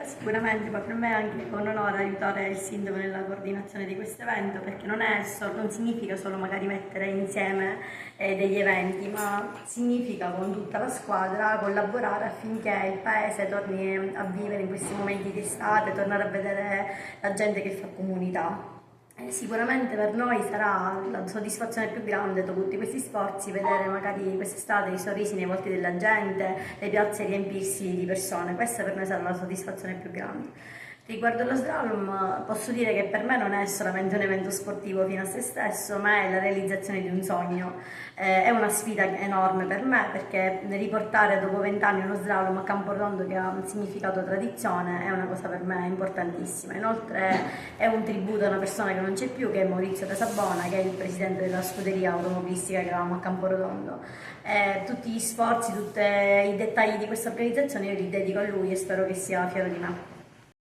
Sicuramente, ma per me è anche un onore aiutare il sindaco nella coordinazione di questo evento, perché non significa solo magari mettere insieme degli eventi, ma significa con tutta la squadra collaborare affinché il paese torni a vivere in questi momenti di estate, tornare a vedere la gente che fa comunità. Sicuramente per noi sarà la soddisfazione più grande dopo tutti questi sforzi vedere magari quest'estate i sorrisi nei volti della gente, le piazze riempirsi di persone, questa per noi sarà la soddisfazione più grande. Riguardo lo slalom posso dire che per me non è solamente un evento sportivo fino a se stesso, ma è la realizzazione di un sogno. È una sfida enorme per me perché riportare dopo 20 anni uno slalom a Camporrondo che ha un significato tradizione è una cosa per me importantissima. Inoltre è un tributo a una persona che non c'è più, che è Maurizio Casabona, che è il presidente della scuderia automobilistica che avevamo a Camporrotondo. Tutti gli sforzi, tutti i dettagli di questa organizzazione io li dedico a lui e spero che sia fiero di me.